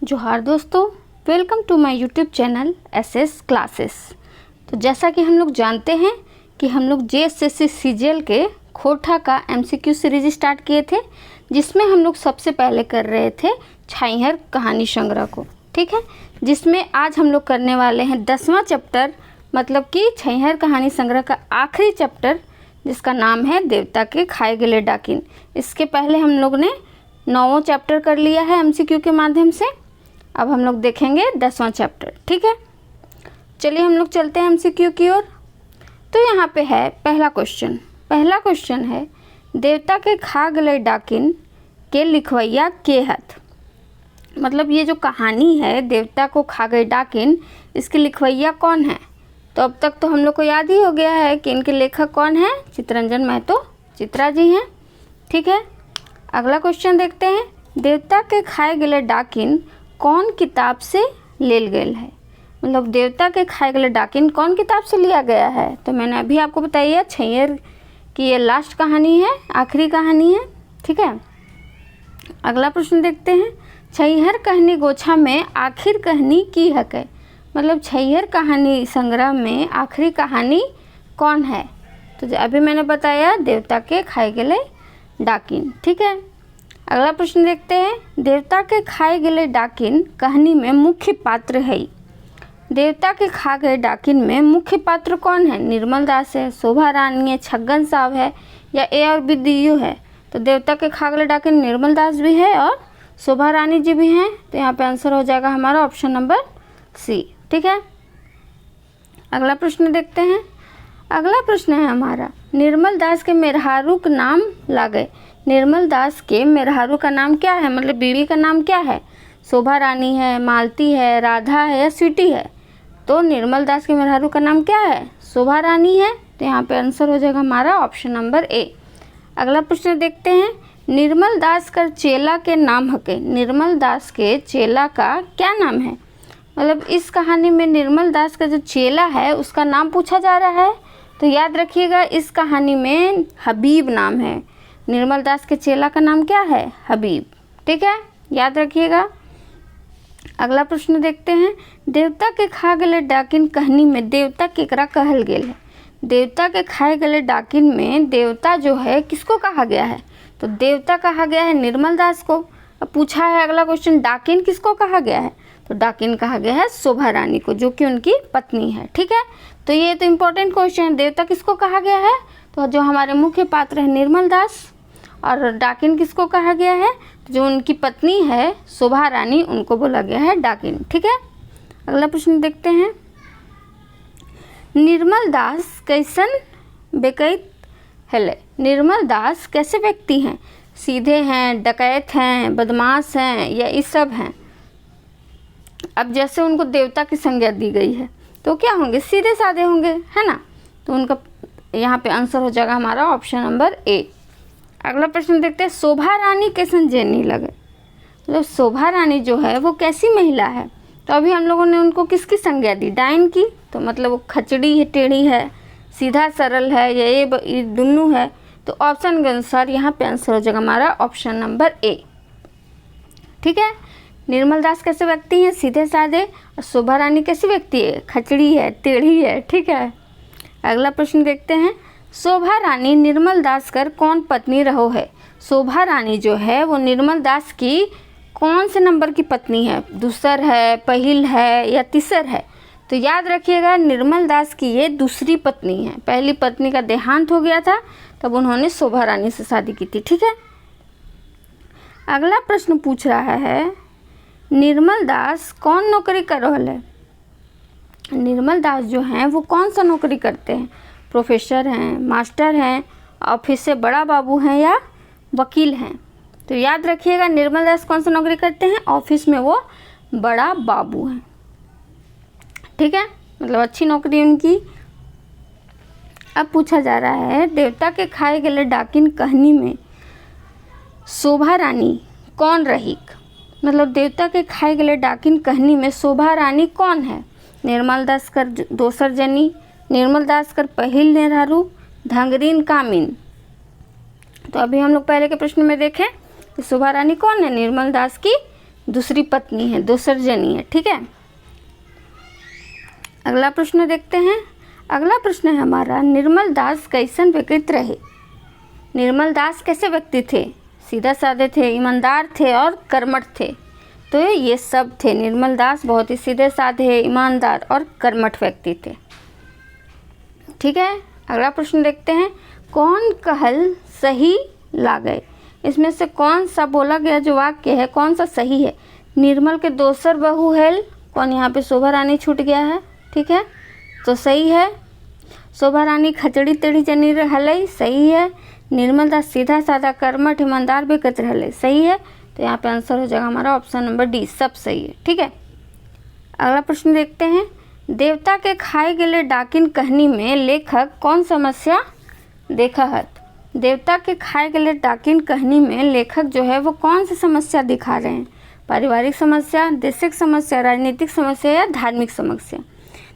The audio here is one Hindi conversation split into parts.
जोहार दोस्तों, welcome to my YouTube channel SS classes. तो जैसा कि हम लोग जानते हैं कि हम लोग जेएसएससी सीजीएल के खोरठा का एमसीक्यू सीरीज स्टार्ट किए थे, जिसमें हम लोग सबसे पहले कर रहे थे छाईहर कहानी संग्रह को। ठीक है, जिसमें आज हम लोग करने वाले हैं 10वां चैप्टर, मतलब कि छाईहर कहानी संग्रह का आखिरी चैप्टर, जिसका नाम है देवता के खाए गले डाकिन। इसके पहले हम लोग ने 9वां चैप्टर कर लिया है एमसीक्यू के माध्यम से। अब हम लोग देखेंगे 10वां चैप्टर। ठीक है, चलिए हम लोग चलते हैं एमसीक्यू की ओर। तो यहाँ पे है पहला क्वेश्चन है, देवता के खा गले डाकिन के लिखवैया के हथ। मतलब ये जो कहानी है देवता को खा गए डाकिन, इसके लिखवैया कौन है? तो अब तक तो हम लोग को याद ही हो गया है कि इनके लेखक कौन है, चित्तरंजन महतो चित्रा जी हैं। ठीक है, अगला क्वेश्चन देखते हैं, देवता के खाए गले डाकिन कौन किताब से लेल गए है? मतलब देवता के खाए गले डाकिन कौन किताब से लिया गया है? तो मैंने अभी आपको बताया छाईहर की ये लास्ट कहानी है, आखिरी कहानी है। ठीक है, अगला प्रश्न देखते हैं, छाईहर कहानी गोछा में आखिर कहानी की हक है? मतलब छाईहर कहानी संग्रह में आखिरी कहानी कौन है? तो अभी मैंने बताया देवता के खाए गले डाकिन। ठीक है, अगला प्रश्न देखते हैं, देवता के खाए गले डाकिन कहानी में मुख्य पात्र है? देवता के खा गए डाकिन में मुख्य पात्र कौन है? निर्मल दास है, शोभा रानी है, छगन साहब है, या ए और बी डी है? तो देवता के खा गले डाकिन निर्मल दास भी है और शोभा रानी जी भी हैं। तो यहाँ पे आंसर हो जाएगा हमारा ऑप्शन नंबर सी। ठीक है, अगला प्रश्न देखते हैं। अगला प्रश्न है हमारा, निर्मल दास के मेहरारू का नाम लागे। निर्मल दास के मेहरारू का नाम क्या है? मतलब बीवी का नाम क्या है? शोभा रानी है, मालती है, राधा है या स्वीटी है? तो निर्मल दास के मेहरारू का नाम क्या है? शोभा रानी है। तो यहाँ पे आंसर हो जाएगा हमारा ऑप्शन नंबर ए। अगला प्रश्न देखते हैं, निर्मल दास का चेला के नाम हके। निर्मल दास के चेला का क्या नाम है? मतलब इस कहानी में निर्मल दास का जो चेला है उसका नाम पूछा जा रहा है। तो याद रखिएगा, इस कहानी में हबीब नाम है। निर्मल दास के चेला का नाम क्या है? हबीब। ठीक है, याद रखिएगा। अगला प्रश्न देखते हैं, देवता के खा गले डाकिन कहानी में देवता केकरा कहल गेल है? देवता के खाए गले डाकिन में देवता जो है किसको कहा गया है? तो देवता कहा गया है निर्मल दास को। अब पूछा है अगला क्वेश्चन, डाकिन किसको कहा गया है? तो डाकिन कहा गया है शोभा रानी को, जो कि उनकी पत्नी है। ठीक है, तो ये तो इम्पोर्टेंट क्वेश्चन है, देवता किसको कहा गया है? तो जो हमारे मुख्य पात्र है निर्मल दास, और डाकिन किसको कहा गया है? जो उनकी पत्नी है शोभा रानी, उनको बोला गया है डाकिन। ठीक है, अगला प्रश्न देखते हैं, निर्मल दास कैसन बेकैत है? निर्मल दास कैसे व्यक्ति हैं? सीधे हैं, डकैत हैं, बदमाश हैं, या इस सब हैं? अब जैसे उनको देवता की संज्ञा दी गई है तो क्या होंगे? सीधे साधे होंगे, है ना? तो उनका यहाँ पे आंसर हो जाएगा हमारा ऑप्शन नंबर ए। अगला प्रश्न देखते हैं, शोभा रानी कैसन जेनी लगे? मतलब शोभा रानी जो है वो कैसी महिला है? तो अभी हम लोगों ने उनको किसकी संज्ञा दी? डाइन की। तो मतलब वो खचड़ी है, टेढ़ी है, सीधा सरल है, या ये दुनू है? तो ऑप्शन के अनुसार यहाँ पे आंसर हो जाएगा हमारा ऑप्शन नंबर ए। ठीक है, निर्मल दास कैसे व्यक्ति हैं? सीधे साधे। और शोभा रानी कैसी व्यक्ति है? खचड़ी है, टेढ़ी है। ठीक है, अगला प्रश्न देखते हैं, शोभा रानी निर्मल दास कर कौन पत्नी रहो है? शोभा रानी जो है वो निर्मल दास की कौन से नंबर की पत्नी है? दूसर है, पहिल है, या तीसर है? तो याद रखिएगा, निर्मल दास की ये दूसरी पत्नी है। पहली पत्नी का देहांत हो गया था, तब उन्होंने शोभा रानी से शादी की थी। ठीक है, अगला प्रश्न पूछ रहा है, निर्मल दास कौन नौकरी कर रहा है? निर्मल दास जो हैं वो कौन सा नौकरी करते हैं? प्रोफेसर हैं, मास्टर हैं, ऑफिस से बड़ा बाबू हैं, या वकील हैं? तो याद रखिएगा, निर्मल दास कौन सा नौकरी करते हैं? ऑफिस में वो बड़ा बाबू हैं। ठीक है, मतलब अच्छी नौकरी उनकी। अब पूछा जा रहा है, देवता के खाए गले डाकिन कहानी में शोभा रानी कौन रही? मतलब देवता के खाए गले डाकिन कहानी में शोभा रानी कौन है? निर्मल दास कर दोसर जनी, निर्मल दास कर पहिल नेहरू, धंगरीन कामिन। तो अभी हम लोग पहले के प्रश्न में देखें कि शोभा रानी कौन है? निर्मल दास की दूसरी पत्नी है, दोसर जनी है। ठीक है, अगला प्रश्न देखते हैं। अगला प्रश्न है हमारा, निर्मल दास कैसन व्यक्ति रहे। निर्मल दास कैसे व्यक्ति थे? सीधा साधे थे, ईमानदार थे और कर्मठ थे। तो ये सब थे। निर्मल दास बहुत ही सीधे साधे, ईमानदार और कर्मठ व्यक्ति थे। ठीक है, अगला प्रश्न देखते हैं। कौन कहल सही लागे। इसमें से कौन सा बोला गया जो वाक्य है कौन सा सही है? निर्मल के दोसर बहू हेल। कौन यहाँ पे शोभा रानी छूट गया है? ठीक है, तो सही है। शोभा रानी खचड़ी तेढ़ी जनी रहलई, सही है। निर्मल दास सीधा साधा कर्मठ ईमानदार भी कहते रहले, सही है। तो यहाँ पे आंसर हो जाएगा हमारा ऑप्शन नंबर डी, सब सही है। ठीक है, अगला प्रश्न देखते हैं। देवता के खाए गेले डाकिन कहानी में लेखक कौन समस्या देखा है? देवता के खाए गेले डाकिन कहानी में लेखक जो है वो कौन सी समस्या दिखा रहे हैं? पारिवारिक समस्या, देशिक समस्या, राजनीतिक समस्या या धार्मिक समस्या?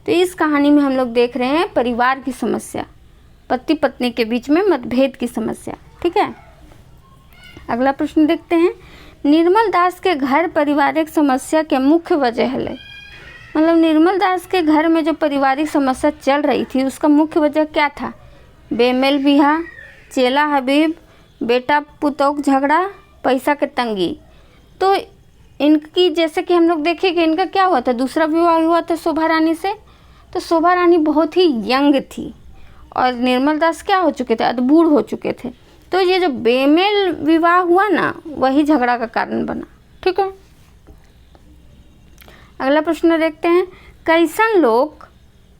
तो इस कहानी में हम लोग देख रहे हैं परिवार की समस्या, पति पत्नी के बीच में मतभेद की समस्या। ठीक है, अगला प्रश्न देखते हैं। निर्मल दास के घर पारिवारिक समस्या के मुख्य वजह है, मतलब निर्मल दास के घर में जो पारिवारिक समस्या चल रही थी उसका मुख्य वजह क्या था? बेमेल बिहा, चेला हबीब, बेटा पुतौह झगड़ा, पैसा के तंगी। तो इनकी जैसे कि हम लोग देखें कि इनका क्या हुआ था, दूसरा विवाह हुआ था शोभा रानी से। तो शोभा रानी बहुत ही यंग थी और निर्मल दास क्या हो चुके थे, अधबूढ़ हो चुके थे। तो ये जो बेमेल विवाह हुआ ना वही झगड़ा का कारण बना। ठीक है, अगला प्रश्न देखते हैं। कैसन लोग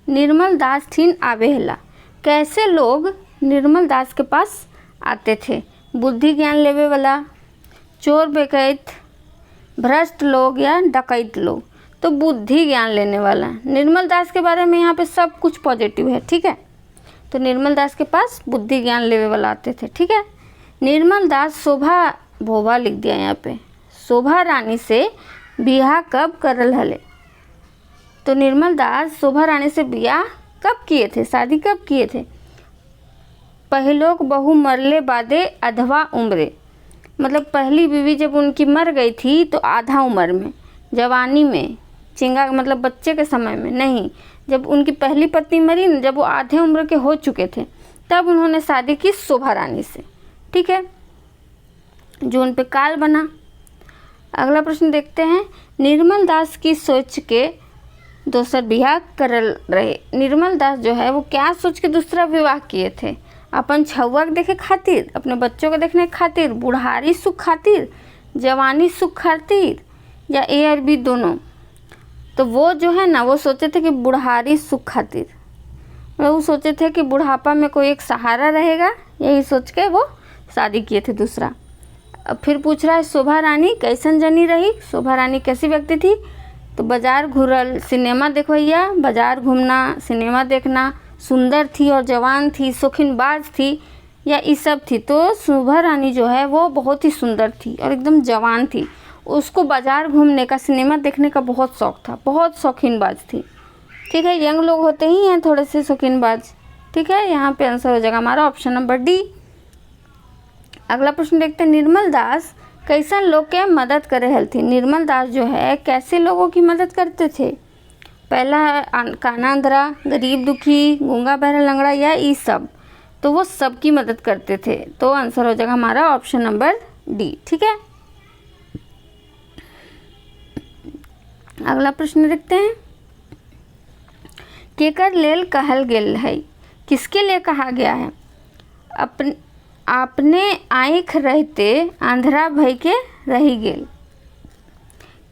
निर्मल दास ठीन आवेला। कैसे लोग निर्मल दास के पास आते थे? बुद्धि ज्ञान लेवे वाला, चोर बेकैत, भ्रष्ट लोग या डकैत लोग? तो बुद्धि ज्ञान लेने वाला। निर्मल दास के बारे में यहाँ पे सब कुछ पॉजिटिव है। ठीक है, तो निर्मल दास के पास बुद्धि ज्ञान लेवे वाला आते थे। ठीक है, निर्मल दास शोभा भोभा लिख दिया यहाँ पे, शोभा रानी से बियाह कब करल हले? तो निर्मल दास शोभा रानी से बियाह कब किए थे, शादी कब किए थे? पहिलोक बहू मरले बादे अधवा उम्रे, मतलब पहली बीवी जब उनकी मर गई थी तो आधा उम्र में, जवानी में, चिंगा मतलब बच्चे के समय में नहीं, जब उनकी पहली पत्नी मरी न, जब वो आधे उम्र के हो चुके थे तब उन्होंने शादी की शोभा रानी से। ठीक है, जो उन पे काल बना। अगला प्रश्न देखते हैं। निर्मल दास की सोच के दोसर विवाह करल रहे। निर्मल दास जो है वो क्या सोच के दूसरा विवाह किए थे? अपन छुआ के देखे खातिर, अपने बच्चों को देखने खातिर, बुढ़ारी सुख खातिर, जवानी सुख खातिर या ए और बी दोनों? तो वो जो है ना वो सोचे थे कि बुढ़ारी सुख खातिर, मतलब वो सोचे थे कि बुढ़ापा में कोई एक सहारा रहेगा, यही सोच के वो शादी किए थे दूसरा। अब फिर पूछ रहा है शोभा रानी कैसन जनी रही। शोभा रानी कैसी व्यक्ति थी? तो बाजार घूरल, सिनेमा देखवैया, बाजार घूमना, सिनेमा देखना, सुंदर थी और जवान थी, शौकीनबाज थी या ये सब थी? तो शोभा रानी जो है वो बहुत ही सुंदर थी और एकदम जवान थी। उसको बाजार घूमने का, सिनेमा देखने का बहुत शौक़ था, बहुत शौकीनबाज थी। ठीक है, यंग लोग होते ही हैं थोड़े से शौकीनबाज। ठीक है, यहाँ पे आंसर हो जाएगा हमारा ऑप्शन नंबर डी। अगला प्रश्न देखते हैं। निर्मल दास कैसन लोग के मदद करे हलथी। निर्मल दास जो है कैसे लोगों की मदद करते थे? पहला है काना अंधरा, गरीब दुखी, गूंगा बहरा लंगड़ा या ये सब? तो वो सबकी मदद करते थे। तो आंसर हो जाएगा हमारा ऑप्शन नंबर डी। ठीक है, अगला प्रश्न देखते हैं। केकर लेल कहल गेल है, किसके लिए कहा गया है? आपने आँख रहते अंधरा भय के रही गेल।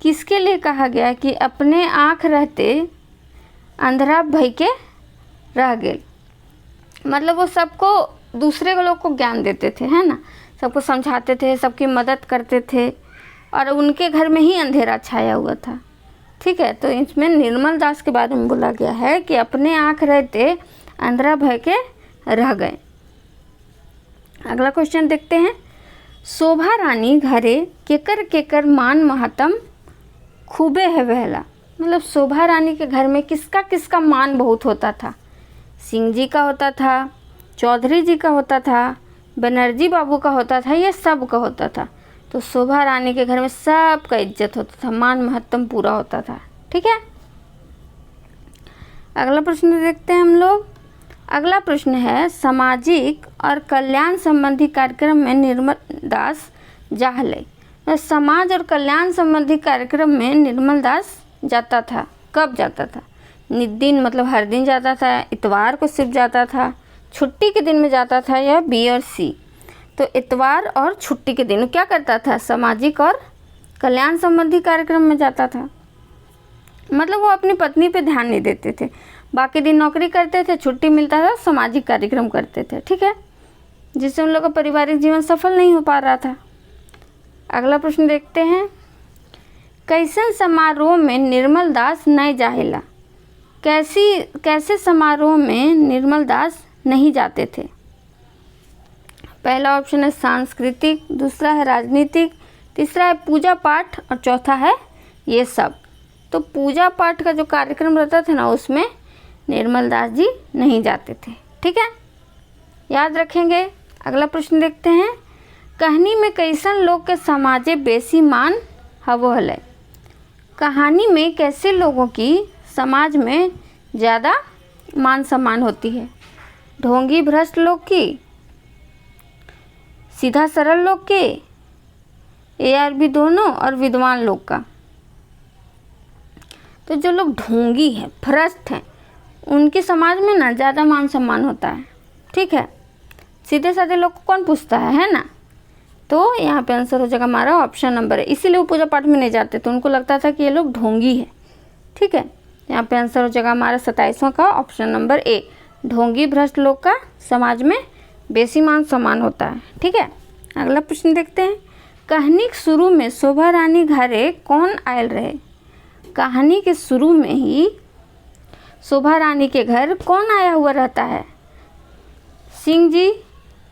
किसके लिए कहा गया कि अपने आँख रहते अंधरा भय के रह गेल? मतलब वो सबको, दूसरे लोग को ज्ञान देते थे, है ना, सबको समझाते थे, सबकी मदद करते थे और उनके घर में ही अंधेरा छाया हुआ था। ठीक है, तो इसमें निर्मल दास के बारे में बोला गया है कि अपने आँख रहते अंधरा भय के रह गए। अगला क्वेश्चन देखते हैं। शोभा रानी घरे केकर केकर मान महतम खूबे है वहला। मतलब शोभा रानी के घर में किसका किसका मान बहुत होता था? सिंह जी का होता था, चौधरी जी का होता था, बनर्जी बाबू का होता था, ये सब का होता था। तो शोभा रानी के घर में सबका इज्जत होता था, मान महत्तम पूरा होता था। ठीक है, अगला प्रश्न देखते हैं हम लोग। अगला प्रश्न है, सामाजिक और कल्याण संबंधी कार्यक्रम में निर्मल दास जाहले। तो समाज और कल्याण संबंधी कार्यक्रम में निर्मल दास जाता था। कब जाता था? दिन मतलब हर दिन जाता था, इतवार को सिर्फ जाता था, छुट्टी के दिन में जाता था, या बी और सी? तो इतवार और छुट्टी के दिन क्या करता था? सामाजिक और कल्याण संबंधी कार्यक्रम में जाता था। मतलब वो अपनी पत्नी पे ध्यान नहीं देते थे, बाकी दिन नौकरी करते थे, छुट्टी मिलता था सामाजिक कार्यक्रम करते थे। ठीक है, जिससे उन लोगों का पारिवारिक जीवन सफल नहीं हो पा रहा था। अगला प्रश्न देखते हैं, कैसन समारोह में निर्मल दास नहीं जाहेला? कैसे समारोह में निर्मल दास नहीं जाते थे? पहला ऑप्शन है सांस्कृतिक, दूसरा है राजनीतिक, तीसरा है पूजा पाठ और चौथा है ये सब। तो पूजा पाठ का जो कार्यक्रम रहता था ना, उसमें निर्मल दास जी नहीं जाते थे। ठीक है, याद रखेंगे। अगला प्रश्न देखते हैं, कहानी में कैसन लोग के समाजे बेसी मान हवो हले? कहानी में कैसे लोगों की समाज में ज़्यादा मान सम्मान होती है? ढोंगी भ्रष्ट लोग की, सीधा सरल लोग के, ARB दोनों और विद्वान लोग का? तो जो लोग ढोंगी हैं, भ्रष्ट हैं, उनके समाज में ना ज़्यादा मान सम्मान होता है। ठीक है, सीधे साधे लोग को कौन पूछता है ना? तो यहाँ पे आंसर हो जाएगा हमारा ऑप्शन नंबर है। इसीलिए वो पूजा पाठ में नहीं जाते, तो उनको लगता था कि ये लोग ढोंगी है। ठीक है, यहाँ पे आंसर हो जाएगा हमारा 27वां का ऑप्शन नंबर ए। ढोंगी भ्रष्ट लोग का समाज में बेसी मान सम्मान होता है। ठीक है, अगला प्रश्न देखते हैं, कहानी के शुरू में शोभा रानी घरे कौन आयल रहे? कहानी के शुरू में ही शोभा रानी के घर कौन आया हुआ रहता है? सिंह जी,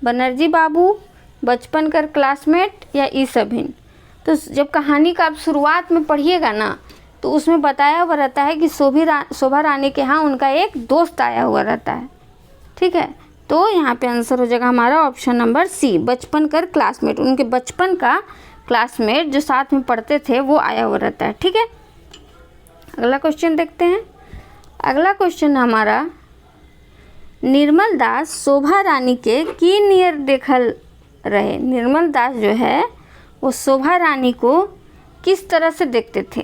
बनर्जी बाबू, बचपन कर क्लासमेट, या ई सभिन? तो जब कहानी का आप शुरुआत में पढ़िएगा ना, तो उसमें बताया हुआ रहता है कि शोभा रानी के यहाँ उनका एक दोस्त आया हुआ रहता है। ठीक है, तो यहाँ पे आंसर हो जाएगा हमारा ऑप्शन नंबर सी, बचपन कर क्लासमेट। उनके बचपन का क्लासमेट जो साथ में पढ़ते थे वो आया हुआ रहता है। ठीक है, अगला क्वेश्चन देखते हैं। अगला क्वेश्चन हमारा, निर्मल दास शोभा रानी के की नियर देखल रहे? निर्मल दास जो है वो शोभा रानी को किस तरह से देखते थे?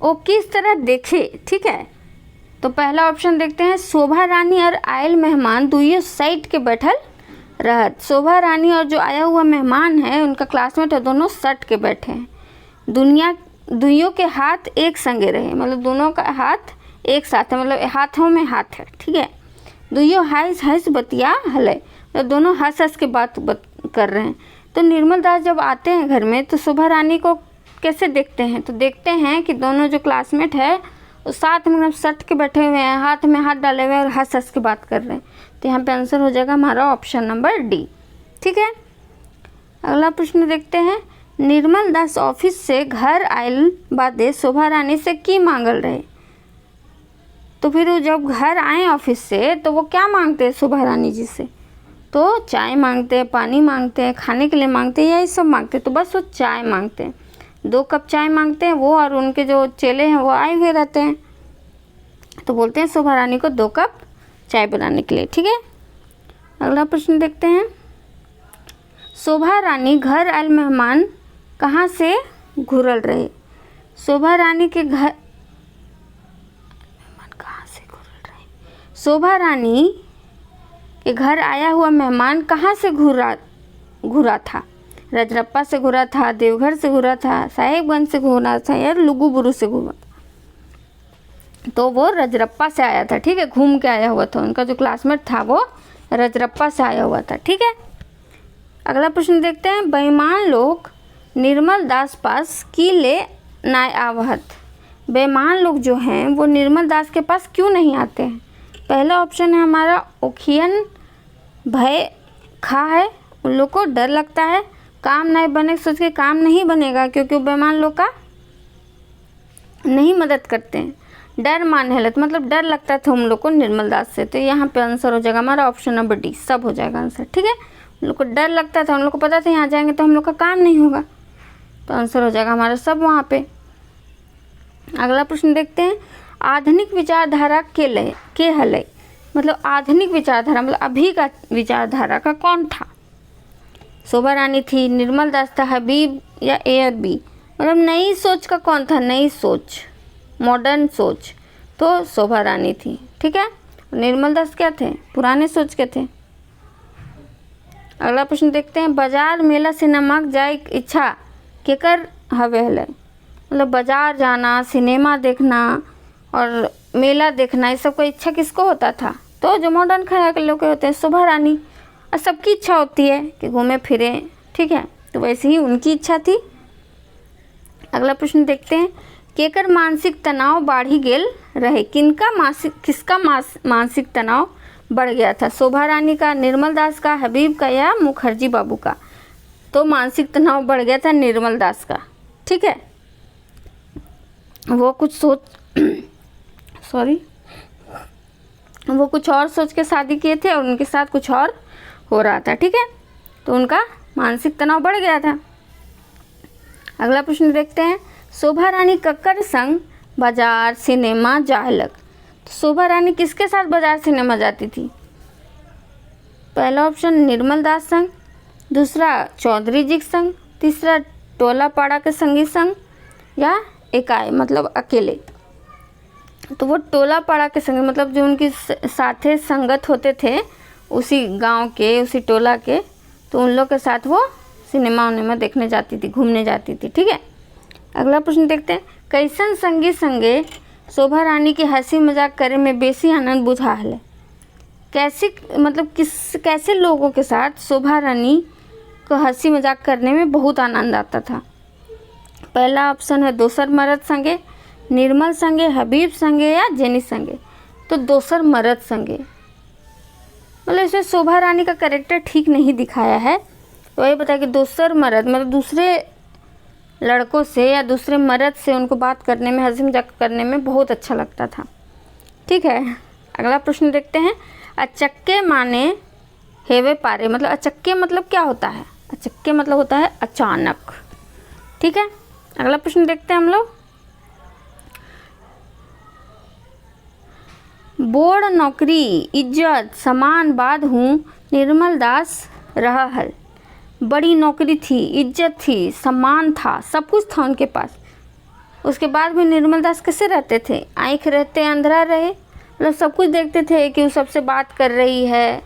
वो किस तरह देखे? ठीक है, तो पहला ऑप्शन देखते हैं, शोभा रानी और आयल मेहमान दुइयों साइड के बैठल रहत। शोभा रानी और जो आया हुआ मेहमान है, उनका क्लासमेट है, दोनों सट के बैठे हैं। दुइयों के हाथ एक संगे रहे, मतलब दोनों का हाथ एक साथ है, मतलब हाथों में हाथ है। ठीक है, दुइयों हंस बतिया हले, तो दोनों हंस के बात कर रहे हैं। तो निर्मल दास जब आते हैं घर में, तो शोभा रानी को कैसे देखते हैं? तो देखते हैं कि दोनों जो क्लासमेट है वो साथ में सट के बैठे हुए हैं, हाथ में हाथ डाले हुए हैं और हंस के बात कर रहे हैं। तो यहाँ पे आंसर हो जाएगा हमारा ऑप्शन नंबर डी। ठीक है, अगला प्रश्न देखते हैं, निर्मल दास ऑफिस से घर आयल बादे शोभा रानी से की मांगल रहे? तो फिर वो जब घर आए ऑफिस से, तो वो क्या मांगते हैं शोभा रानी जी से? तो चाय मांगते हैं, पानी मांगते हैं, खाने के लिए मांगते हैं, यही सब मांगते हैं। तो बस वो चाय मांगते हैं, 2 कप चाय मांगते हैं वो, और उनके जो चेले हैं वो आए हुए रहते हैं, तो बोलते हैं शोभा रानी को 2 कप चाय बनाने के लिए। ठीक है, अगला प्रश्न देखते हैं, शोभा रानी घर आयल मेहमान कहाँ से घुरल रहे? शोभा रानी के घर कहाँ से घुरल रहे? शोभा रानी के घर आया हुआ मेहमान कहाँ से घुरा था? रजरप्पा से घुरा था, देवघर से घुरा था, साहेबगंज से घुरा था, या लुगुबुरु से घुरा था? तो वो रजरप्पा से आया था। ठीक है, घूम के आया हुआ था, उनका जो क्लासमेट था वो रजरप्पा से आया हुआ था। ठीक है, अगला प्रश्न देखते हैं, बेईमान लोग निर्मल दास पास की ले नाय आवहत? बेईमान लोग जो हैं वो निर्मल दास के पास क्यों नहीं आते हैं? पहला ऑप्शन है हमारा, ओखियन भय खा है, उन लोग को डर लगता है, काम नहीं बने सोच के काम नहीं बनेगा क्योंकि वो बेईमान लोग का नहीं मदद करते हैं। डर माने हलत, मतलब डर लगता था हम लोग को निर्मल दास से। तो यहाँ पे आंसर हो जाएगा हमारा ऑप्शन नंबर डी, सब हो जाएगा आंसर। ठीक है, उन लोग को डर लगता था, उन लोग को पता था यहाँ जाएंगे तो हम लोग का काम नहीं होगा। तो आंसर हो जाएगा हमारा सब वहाँ पे। अगला प्रश्न देखते हैं, आधुनिक विचारधारा के हले, मतलब आधुनिक विचारधारा मतलब अभी का विचारधारा का कौन था? शोभा रानी थी, निर्मल दास था, हबीब या ए और बी? मतलब नई सोच का कौन था? नई सोच, मॉडर्न सोच, तो शोभा रानी थी। ठीक है, निर्मल दास क्या थे? पुराने सोच के थे। अगला प्रश्न देखते हैं, बाजार मेला सिनेमा जाए इच्छा केकर हवे हले? मतलब बाजार जाना, सिनेमा देखना और मेला देखना, ये सब का इच्छा किसको होता था? तो जो मॉडर्न खाना के लोग होते हैं, शोभा रानी। और सबकी इच्छा होती है कि घूमे फिरे, ठीक है, तो वैसे ही उनकी इच्छा थी। अगला प्रश्न देखते हैं, केकर मानसिक तनाव बढ़ी गेल रहे? किसका मानसिक तनाव बढ़ गया था? शोभा रानी का, निर्मल दास का, हबीब का या मुखर्जी बाबू का? तो मानसिक तनाव बढ़ गया था निर्मल दास का। ठीक है, वो कुछ वो कुछ और सोच के शादी किए थे और उनके साथ कुछ और हो रहा था। ठीक है, तो उनका मानसिक तनाव बढ़ गया था। अगला प्रश्न देखते हैं, शोभा रानी कक्कर संग बाजार सिनेमा जाहलक? तो शोभा रानी किसके साथ बाजार सिनेमा जाती थी? पहला ऑप्शन निर्मल दास संग, दूसरा चौधरी जी के संग, तीसरा टोला पाड़ा के संगी संग या एकाए मतलब अकेले? तो वो टोला पाड़ा के संग मतलब जो उनकी साथे संगत होते थे उसी गांव के, उसी टोला के, तो उन लोग के साथ वो सिनेमा उनेमा देखने जाती थी, घूमने जाती थी। ठीक है, अगला प्रश्न देखते हैं, कैसन संगी संगे शोभा रानी की हंसी मजाक करे में बेसी आनंद बुझा है? कैसे लोगों के साथ शोभा रानी को हंसी मजाक करने में बहुत आनंद आता था? पहला ऑप्शन है दोसर मर्द संगे, निर्मल संगे, हबीब संगे या जेनी संगे? तो दोसर मर्द संगे, मतलब इसमें शोभा रानी का कैरेक्टर ठीक नहीं दिखाया है। तो वही बताया कि दोसर मर्द मतलब दूसरे लड़कों से या दूसरे मर्द से उनको बात करने में, हंसी मजाक करने में बहुत अच्छा लगता था। ठीक है, अगला प्रश्न देखते हैं, अचक्के माने हेवे पारे, मतलब अचक्के मतलब क्या होता है? अचक्के मतलब होता है अचानक। ठीक है, अगला प्रश्न देखते हैं हम लोग, बोर्ड नौकरी इज्जत समान बाद हूँ निर्मल दास रहा हल। बड़ी नौकरी थी, इज्जत थी, सम्मान था, सब कुछ था उनके पास, उसके बाद भी निर्मल दास कैसे रहते थे? आँख रहते अंधेरा रहे, मतलब सब कुछ देखते थे कि वो सबसे बात कर रही है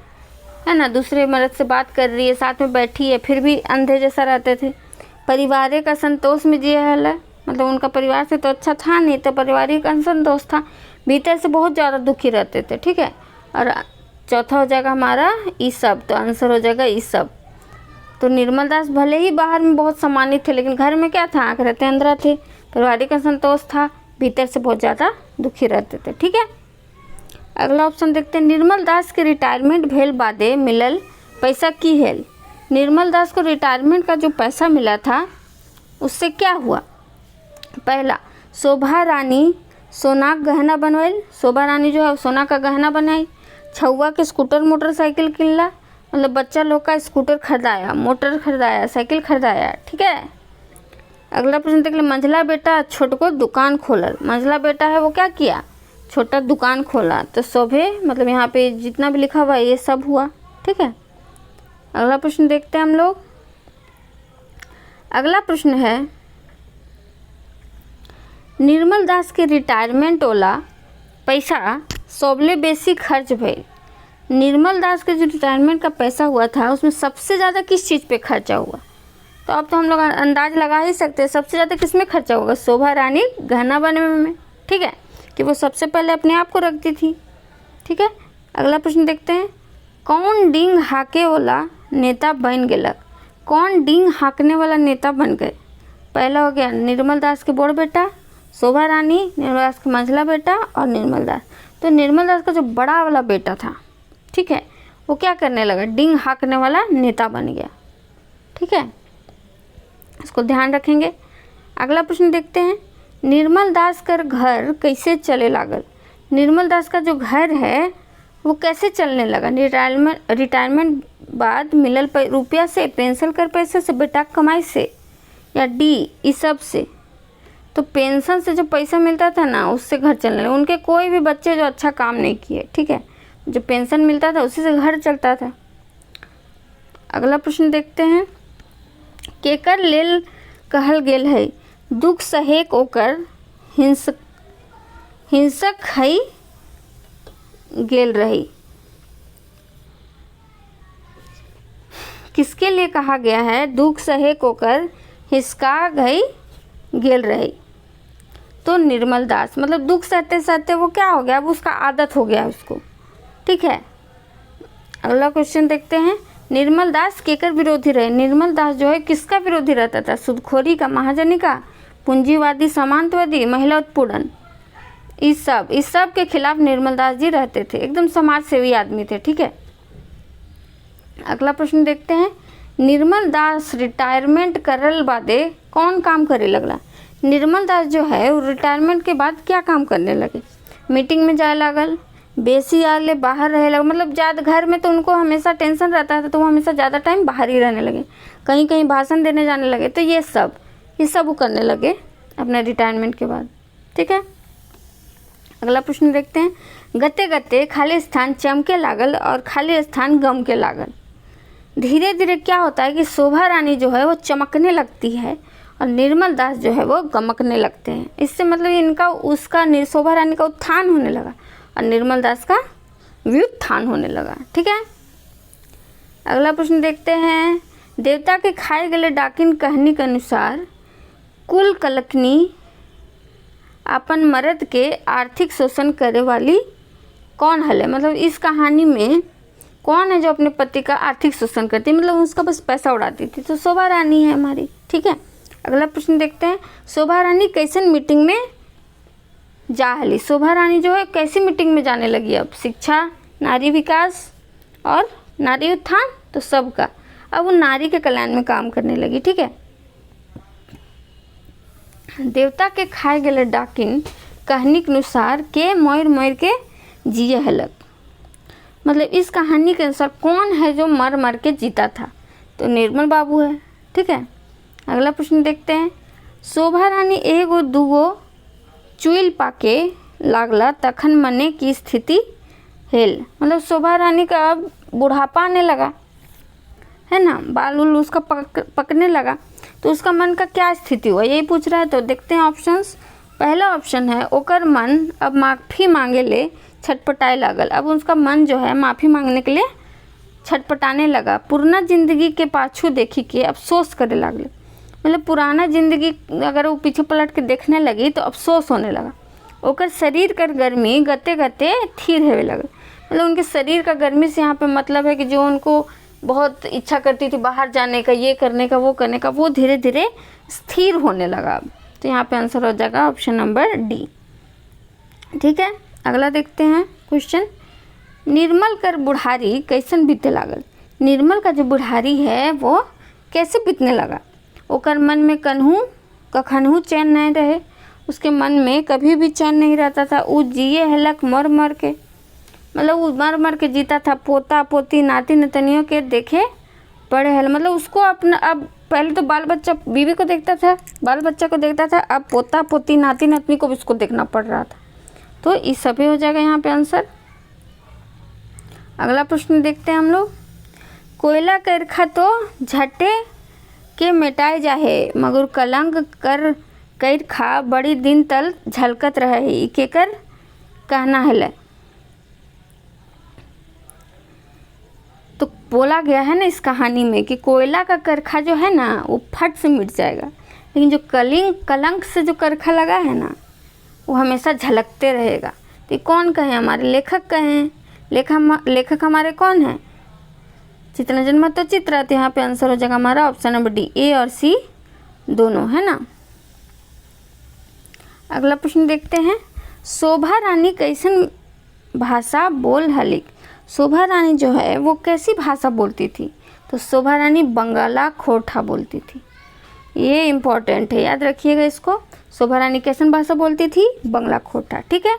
ना, दूसरे मर्द से बात कर रही है, साथ में बैठी है, फिर भी अंधे जैसा रहते थे। पारिवारिक असंतोष में जिया है, मतलब उनका परिवार से तो अच्छा था नहीं, तो पारिवारिक असंतोष था, भीतर से बहुत ज़्यादा दुखी रहते थे। ठीक है, और चौथा हो जाएगा हमारा ई सब, तो आंसर हो जाएगा ई सब। तो निर्मल दास भले ही बाहर में बहुत सम्मानित थे, लेकिन घर में क्या था? आँख रहते अंधेरा थे, पारिवारिक असंतोष था, भीतर से बहुत ज़्यादा दुखी रहते थे। ठीक है, अगला ऑप्शन देखते हैं, निर्मल दास के रिटायरमेंट भेल बादे मिलल पैसा की हेल? निर्मल दास को रिटायरमेंट का जो पैसा मिला था उससे क्या हुआ? पहला, शोभा रानी सोना का गहना बनवाई, शोभा रानी जो है सोना का गहना बनाई। छुआ के स्कूटर मोटरसाइकिल किनला, मतलब बच्चा लोग का स्कूटर खरीदाया, मोटर खरीदाया, साइकिल खरीदाया। ठीक है, अगला प्रश्न देख ले, मंझला बेटा छोटको दुकान खोलल। मंझला बेटा है वो क्या किया? छोटा दुकान खोला। तो शोभे मतलब यहाँ पे जितना भी लिखा हुआ है ये सब हुआ। ठीक है, अगला प्रश्न देखते हैं हम लोग। अगला प्रश्न है, निर्मल दास के रिटायरमेंट वाला पैसा सबले बेसी खर्च भइल। निर्मल दास के जो रिटायरमेंट का पैसा हुआ था उसमें सबसे ज़्यादा किस चीज़ पे खर्चा हुआ? तो अब तो हम लोग अंदाज लगा ही सकते हैं सबसे ज़्यादा किस में खर्चा होगा? शोभा रानी गहना बनने में। ठीक है, कि वो सबसे पहले अपने आप को रखती थी। ठीक है, अगला प्रश्न देखते हैं, कौन डींग हाके वाला नेता बन गेलक? कौन डींग हाँकने वाला नेता बन गए? पहला हो गया निर्मल दास के बड़ बेटा, शोभा रानी, निर्मल दास का मंझला बेटा और निर्मल दास। तो निर्मल दास का जो बड़ा वाला बेटा था, ठीक है, वो क्या करने लगा? डींग हाँकने वाला नेता बन गया। ठीक है, इसको ध्यान रखेंगे। अगला प्रश्न देखते हैं, निर्मल दास का घर कैसे चले लागल? निर्मल दास का जो घर है वो कैसे चलने लगा? रिटायरमेंट बाद मिलल रुपया से, पेंशन कर पैसे से, बेटा कमाई से, या डी इस सब से? तो पेंशन से जो पैसा मिलता था ना उससे घर चलने लगा। उनके कोई भी बच्चे जो अच्छा काम नहीं किए, ठीक है, जो पेंशन मिलता था उसी से घर चलता था। अगला प्रश्न देखते हैं, केकर लेल कहल गेल है दुख सहेक ओकर हिंसक हई गेल रही? किसके लिए कहा गया है दुख सहेक ओकर हिसका गई गेल रही? तो निर्मल दास, मतलब दुख सहते सहते वो क्या हो गया, अब उसका आदत हो गया उसको, ठीक है। अगला क्वेश्चन देखते हैं, निर्मल दास केकर विरोधी रहे? निर्मल दास जो है किसका विरोधी रहता था? सूदखोरी का, महाजनी का, पूंजीवादी, सामंतवादी, महिला उत्पीड़न, इस सब के खिलाफ निर्मल दास जी रहते थे। एकदम समाज सेवी आदमी थे, ठीक है। अगला प्रश्न देखते हैं, निर्मल दास रिटायरमेंट करल बादे कौन काम करे लगला? निर्मल दास जो है वो रिटायरमेंट के बाद क्या काम करने लगे? मीटिंग में जाए लागल, बेसी आले बाहर रहे लगे, मतलब ज़्यादा घर में तो उनको हमेशा टेंशन रहता था तो वो हमेशा ज़्यादा टाइम बाहर ही रहने लगे, कहीं कहीं भाषण देने जाने लगे। तो ये सब वो करने लगे अपने रिटायरमेंट के बाद, ठीक है। अगला प्रश्न देखते हैं, गते गते खाली स्थान चमके लागल और खाली स्थान गम के लागल। धीरे धीरे क्या होता है कि शोभा रानी जो है वो चमकने लगती है और निर्मल दास जो है वो गमकने लगते हैं। इससे मतलब शोभा रानी का उत्थान होने लगा और निर्मल दास का व्युत्थान होने लगा, ठीक है। अगला प्रश्न देखते हैं, देवता के खाए गले डाकिन कहानी के अनुसार कुल कलकनी अपन मर्द के आर्थिक शोषण करे वाली कौन हले? मतलब इस कहानी में कौन है जो अपने पति का आर्थिक शोषण करती है, मतलब उसका बस पैसा उड़ाती थी? तो शोभा रानी है हमारी, ठीक है। अगला प्रश्न देखते हैं, शोभा रानी कैसन मीटिंग में जा हली? शोभा रानी जो है कैसी मीटिंग में जाने लगी? अब शिक्षा, नारी विकास और नारी उत्थान, तो सबका अब वो नारी के कल्याण में काम करने लगी, ठीक है। देवता के खाए गले डाकिन कहानी के अनुसार के मोर मोर के जिए हलक? मतलब इस कहानी के अनुसार कौन है जो मर मर के जीता था? तो निर्मल बाबू है, ठीक है। अगला प्रश्न देखते हैं, शोभा रानी एगो दूगो चुइल पाके लागला तखन मने की स्थिति हेल? मतलब शोभा रानी का अब बुढ़ापा आने लगा है ना, बाल उल उसका पकने लगा, तो उसका मन का क्या स्थिति हुआ, यही पूछ रहा है। तो देखते हैं ऑप्शंस। पहला ऑप्शन है, ओकर मन अब माफ़ी मांगे ले छटपटाए लागल। अब उसका मन जो है माफ़ी मांगने के लिए छटपटाने लगा। पुराना जिंदगी के पाछू देखी के अफसोस करे लागले, मतलब पुराना जिंदगी अगर वो पीछे पलट के देखने लगी तो अफसोस होने लगा। ओकर शरीर कर गर्मी गते गते थीर होवे लगे, मतलब उनके शरीर का गर्मी से यहाँ पे मतलब है कि जो उनको बहुत इच्छा करती थी बाहर जाने का, ये करने का, वो करने का, वो धीरे धीरे स्थिर होने लगा। तो यहाँ पे आंसर हो जाएगा ऑप्शन नंबर डी, ठीक है। अगला देखते हैं क्वेश्चन, निर्मल कर बुढ़ारी कैसन बीते लागल? निर्मल का जो बुढ़ारी है वो कैसे बीतने लगा? ओकर मन में कखनहू चैन नहीं रहे, उसके मन में कभी भी चैन नहीं रहता था। वो जिए हलक मर मर के, मतलब वो मर मर के जीता था। पोता पोती नाती नतनियों के देखे बड़े हल, मतलब उसको अपना, अब पहले तो बाल बच्चा बीवी को देखता था, बाल बच्चा को देखता था, अब पोता पोती नाती नतनी को भी उसको देखना पड़ रहा था। तो इस सभी हो जाएगा यहाँ पे आंसर। अगला प्रश्न देखते हैं हम लोग, कोयला करखा तो झटे के मिटाए जाहे मगर कलंक कर खा बड़ी दिन तल झलकत रहे, के कर कहना है? तो बोला गया है ना इस कहानी में कि कोयला का करखा जो है ना वो फट से मिट जाएगा, लेकिन जो कलंक से जो करखा लगा है ना वो हमेशा झलकते रहेगा। तो कौन कहे? हमारे लेखक कहें। लेखक हमारे कौन है? चित्ररंजन महतो चित्रा। तो यहाँ पे आंसर हो जाएगा हमारा ऑप्शन नंबर डी, ए और सी दोनों, है ना। अगला प्रश्न देखते हैं, शोभा रानी कैसन भाषा बोल हलिक? शोभा रानी जो है वो कैसी भाषा बोलती थी? तो शोभा रानी बंगाला खोरठा बोलती थी। ये इम्पोर्टेंट है, याद रखिएगा इसको। शोभा रानी कैसन भाषा बोलती थी? बंगला खोरठा, ठीक है।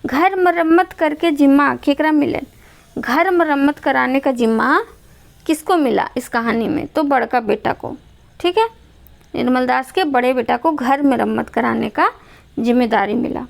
घर मरम्मत करके जिम्मा केकरा मिले? घर मरम्मत कराने का जिम्मा किसको मिला इस कहानी में? तो बड़का बेटा को। ठीक है, निर्मल दास के बड़े बेटा को घर मरम्मत कराने का जिम्मेदारी मिला।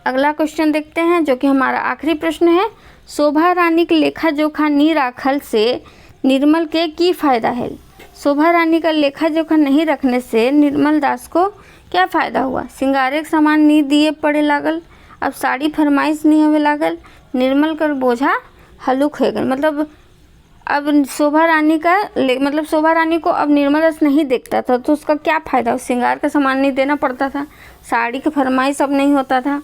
अगला क्वेश्चन देखते हैं जो कि हमारा आखिरी प्रश्न है। शोभा रानी के लेखा जोखा नहीं राखल से निर्मल के की फायदा है? शोभा रानी का लेखा जोखा नहीं रखने से निर्मल दास को क्या फ़ायदा हुआ? सिंगारे के सामान नहीं दिए पड़े लागल, अब साड़ी फरमाइश नहीं होवे लागल, निर्मल कर बोझा हल्लुक हो गए। मतलब अब शोभा रानी का मतलब शोभा रानी को अब निर्मल दास नहीं देखता था तो उसका क्या फ़ायदा? सिंगार का सामान नहीं देना पड़ता था, साड़ी की फरमाइश अब नहीं होता था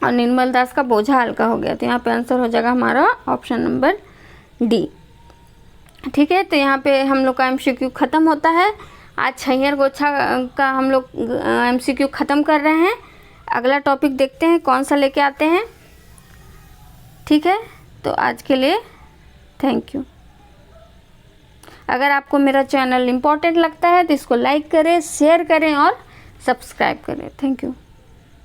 और निर्मल दास का बोझा हल्का हो गया। तो यहाँ पे आंसर हो जाएगा हमारा ऑप्शन नंबर डी। ठीक है, तो यहाँ पे हम लोग का MCQ ख़त्म होता है। आज छैयर गोछा का हम लोग MCQ ख़त्म कर रहे हैं। अगला टॉपिक देखते हैं कौन सा लेके आते हैं। ठीक है, तो आज के लिए थैंक यू। अगर आपको मेरा चैनल इम्पोर्टेंट लगता है तो इसको लाइक करें, शेयर करें और सब्सक्राइब करें। Thank you.